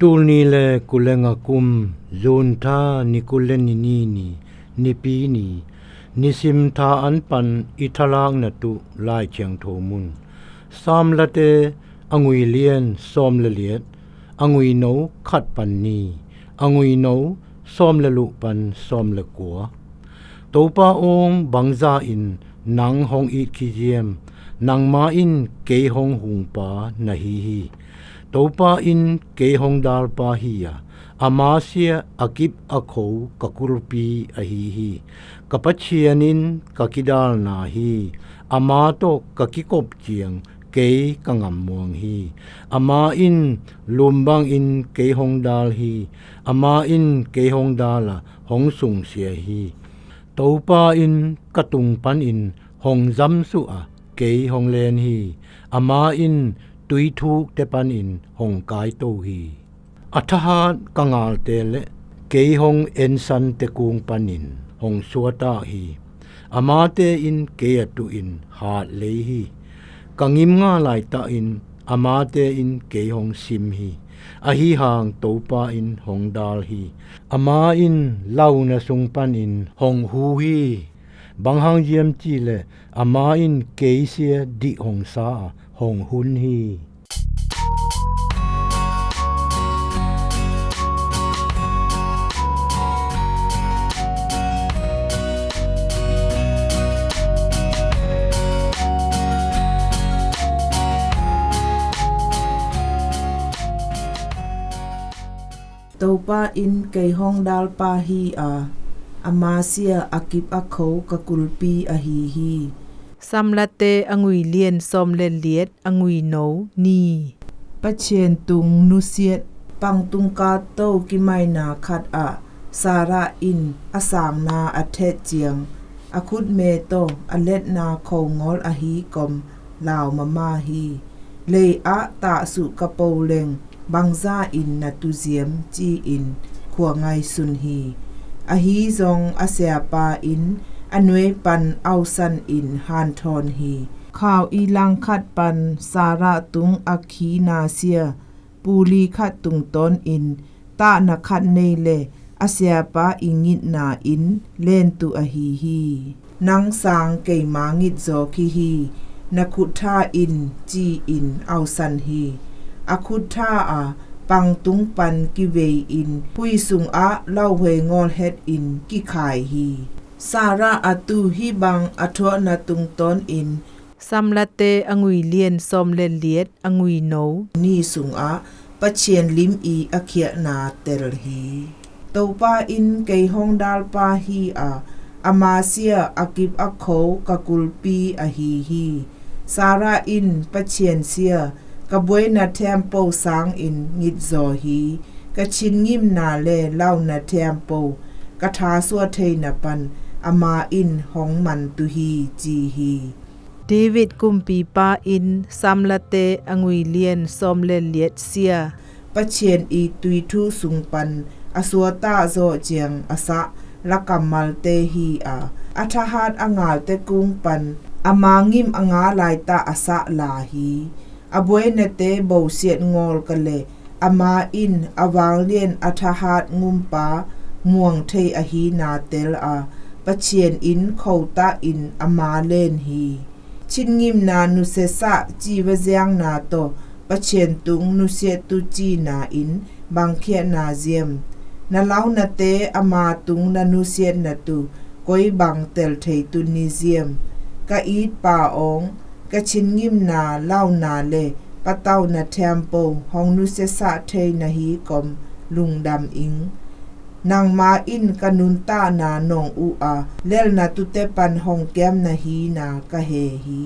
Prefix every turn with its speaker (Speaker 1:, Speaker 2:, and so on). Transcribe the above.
Speaker 1: ตูลนีเลกุเลงกุมซูนทานิกุเลนินีนีนิปีนีนิสิมทาอันปันอิทลางนตุลายเชียงโทมุนสามละเตองุยเลียนซอมละเลียดองุยโนขัดปันนีองุยโนซอมละลุปันซอมละกัวโตปาองบังซาอินนางฮองอีคิเจียมนางมาอินเกฮองหุงปานะฮีโตปาอินเกฮองดาลปาฮียอามาเซียอากิบอาโคกะกุลปีอะฮีกะปะเชียนินกะกิดาลนาฮีอามาโตกะกิกบเจียงเกกะงำมวงฮีอามาอินลุมบังอินเกฮองดาลฮีอามาอินเกฮองดาลหงสุงเสียฮีโตปาอินกะตุงปันอินหงซัมสุอะเกหงเลนฮีอามาอินตุยทุกเตปันอินหงกายโตฮีอัทหาดกังาลเตเลเกหงเอ็นซันเตกุงปันินหงสวตาฮีอามาเตอินเกยตุอินหาดเลฮีกังิมงาลายตาอินอามาเตอินเกหงซิมฮีอะฮีหางโตปาอินหงดาลฮีอามาอินลาวนะสุงปันอินหงฮูฮีบางหางเยี่ยมจีเลอามาอินเกเซียดิหงซาหงหุนฮี
Speaker 2: โตปาอินไกฮองดาลปาฮีอามาเซียอากิบอาโคกะกุลปีอะฮี
Speaker 3: ซัมละเตองุยเลียนซอมเลเลียดองุยโนนี
Speaker 2: ปะเชียนตุงนุเซียดปังตุงกาโตกิไมนาคัดสาระอินอสางนาอเทเจียงอคุดเมโตอเลดนาโคงอลอะฮีกอมลาวมามาฮีเลอะตะสุกะโปเลงบังซาอินนาตุเซียมจีอินขัวไงสุนฮีอะฮีซองอาเซียปาอินอนเวปันเอาซันอินฮานทอนฮีข่าวอีลังคัดปันสาระตุงอักขีนาเซียปูลีคัดตุงตอนอินตะนะคัดเนเลอาเซียปาอิงิดนาอินเล่นตุอะฮีนังสางเกยมางิดจอคีฮีนะคุทาอินจีอินเอาซันฮีอะคุทาปังตุงปันกิเวอินพุยสุงเล่าเฮงอลเฮ็ดอินกิขายฮีสาระอตุฮิบังอทวนะตุงตอนอิน
Speaker 3: ซัมละเตองุยเลียนซอมเลเลียดองุยโน
Speaker 2: นี่สุงปะเชียนลิมอีอเขียนาเตรฮีโตปาอินเกยฮองดาลปาฮีอามาเซียอากิบอาโคกะกุลปีอะฮีสาระอินปะเชียนเซียกะบวยนะแทมโปสางอินงิดจอฮีกะชินงิมนาเลเล่านะแทมโปกะทาสัวเทนะปันอามาอินหองมันตุฮีจีฮี
Speaker 3: เดวิดกุมปีปาอินซัมละเตองุยเลียนซอมเลเลียดเซีย
Speaker 2: ปะเชียนอีตุยทุสุงปันอสัวตาโซเจียงอสะละกัมมัลเตฮีอัทหาดองาลเตกุงปันอามางิมองาลายตาอสะลาฮีอบวยเนเตโบเสียดงอลกะเลอามาอินอวางเลียนอัทหาดงุมปาม่วงเทอะฮีนาเตลปะเชียนอินเขาตาอินอามาเล่นฮีชินงิมนานุเซสะจีวะเซียงนาโตปะเชียนตุงนุเซตุจีนาอินบางเขียนาเซียมนาลาวนาเตอามาตุงนานุเซียนนาตุกอยบังเตลเทตุนิเซียมกะอีดปาองกะชินงิมนาเล่านาเลปะเต้านาแทมโปฮองนุเซสะเทนะฮีกอมลุงดำอิงนางมาอินกะนุนตานานองเลลนาตุเตปันหองแก้มนะฮีนากะเฮฮี